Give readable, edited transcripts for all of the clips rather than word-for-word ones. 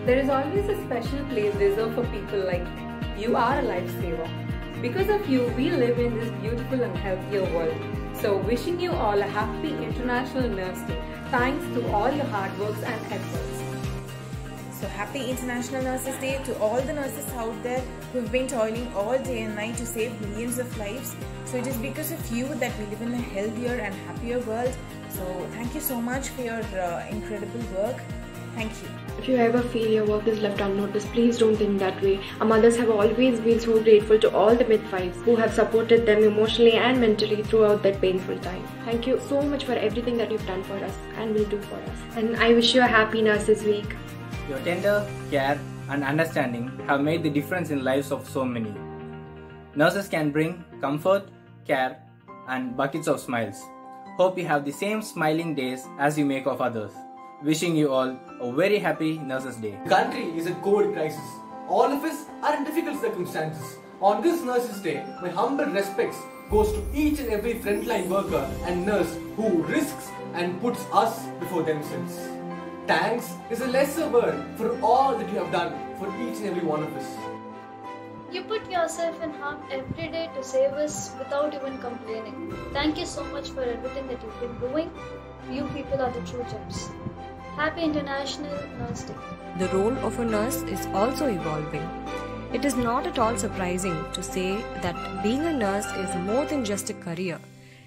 There is always a special place reserved for people like you. You are a lifesaver. Because of you, we live in this beautiful and healthier world. So wishing you all a happy International Nurse Day. Thanks to all your hard works and efforts. So happy International Nurses Day to all the nurses out there who've been toiling all day and night to save millions of lives. So it is because of you that we live in a healthier and happier world. So thank you so much for your incredible work. Thank you. If you ever feel your work is left unnoticed, please don't think that way. Our mothers have always been so grateful to all the midwives who have supported them emotionally and mentally throughout that painful time. Thank you so much for everything that you've done for us and will do for us. And I wish you a happy Nurses Week. Your tender care and understanding have made the difference in lives of so many. Nurses can bring comfort, care, and buckets of smiles. Hope you have the same smiling days as you make of others. Wishing you all a very happy Nurses Day. The country is in COVID crisis. All of us are in difficult circumstances. On this Nurses Day, my humble respects goes to each and every frontline worker and nurse who risks and puts us before themselves. Thanks is a lesser word for all that you have done for each and every one of us. You put yourself in harm every day to save us without even complaining. Thank you so much for everything that you've been doing. You people are the true gems. Happy International Nurse Day. The role of a nurse is also evolving. It is not at all surprising to say that being a nurse is more than just a career.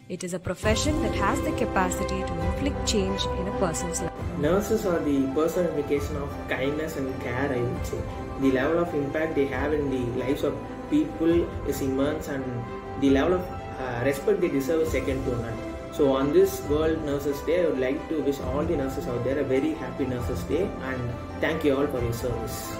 It is a profession that has the capacity to inflict change in a person's life. Nurses are the personification of kindness and care, I would say. The level of impact they have in the lives of people is immense, and the level of respect they deserve is second to none. So on this World Nurses Day, I would like to wish all the nurses out there a very happy Nurses Day, and thank you all for your service.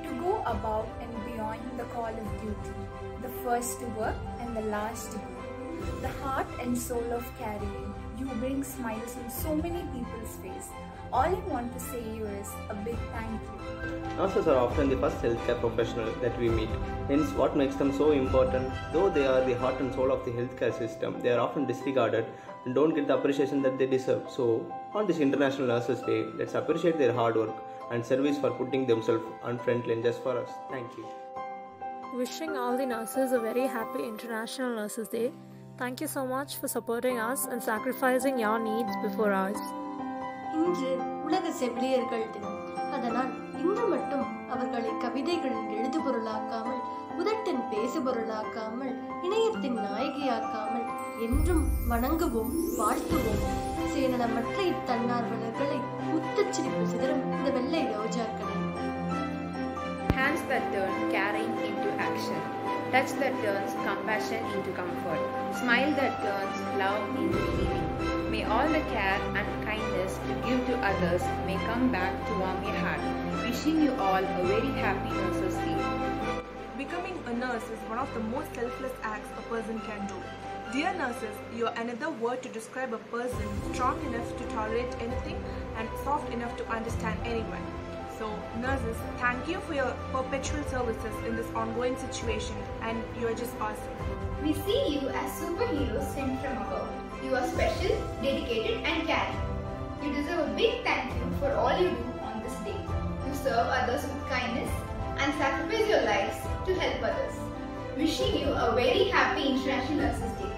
To go above and beyond the call of duty, the first to work and the last to go, the heart and soul of carrying, you bring smiles on so many people's face. All I want to say you is a big thank you. Nurses are often the first healthcare professional that we meet. Hence, what makes them so important? Though they are the heart and soul of the healthcare system, they are often disregarded and don't get the appreciation that they deserve. So, on this International Nurses Day, let's appreciate their hard work and service for putting themselves on front line just for us. Thank you. Wishing all the nurses a very happy International Nurses Day. Thank you so much for supporting us and sacrificing your needs before ours. இன்று உலக செவிலியர்கள் தினம். அதனால் இன்று மட்டும் அவர்களை கவிதைகளின் எழுதுபொருளாக்காமல், உதட்டின் பேசுபொருளாக்காமல், இணையத்தின் நாயகியாக்காமல் என்றும் வணங்குவோம், வாழ்த்துவோம். சேனமற்ற இத்தன்னார்வலர்களை முத்துச்சிரிப்பு சிதறும் இந்த வெள்ளை ரோஜாக்களை. Hands that turn caring into action. Touch that turns compassion into comfort. Smile that turns love into healing. May all the care and kindness you give to others may come back to warm your heart. Wishing you all a very happy Nurses Day. Becoming a nurse is one of the most selfless acts a person can do. Dear nurses, you are another word to describe a person strong enough to tolerate anything and soft enough to understand anyone. So, nurses, thank you for your perpetual services in this ongoing situation, and you are just awesome. We see you as superheroes sent from above. You are special, dedicated and caring. You deserve a big thank you for all you do on this day. You serve others with kindness and sacrifice your lives to help others. Wishing you a very happy International Nurses Day.